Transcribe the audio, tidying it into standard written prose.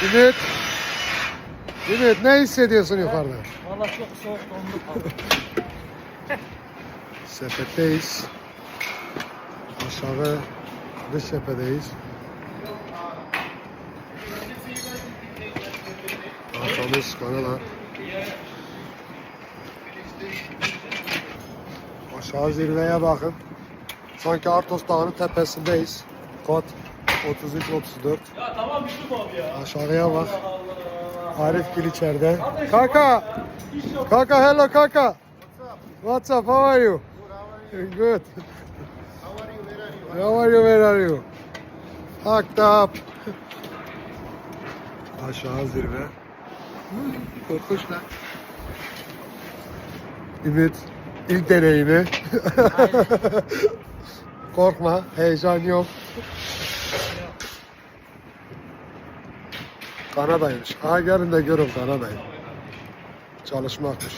Ümit. Ümit ne hissediyorsun yukarıda? Valla çok soğuk donduk. Sepetteyiz. Aşağı dış cephedeyiz. Arkamız kanala. Aşağı zirveye bakın. Sanki Artos Dağı'nın tepesindeyiz. Kod 33-34. Ya tamam bizim abi ya. Aşağıya bak. Arif Gül içeride. Kaka! Kaka, hello Kaka! What's up? How are you? Good. How are you? Where are you? Hooked up. Aşağı zirve. Korkunç lan. Ümit ilk deneyimi. Korkma, heyecan yok. Kanada'ymış. Aha gelin de görün Kanada'yı. Çalışmakmış.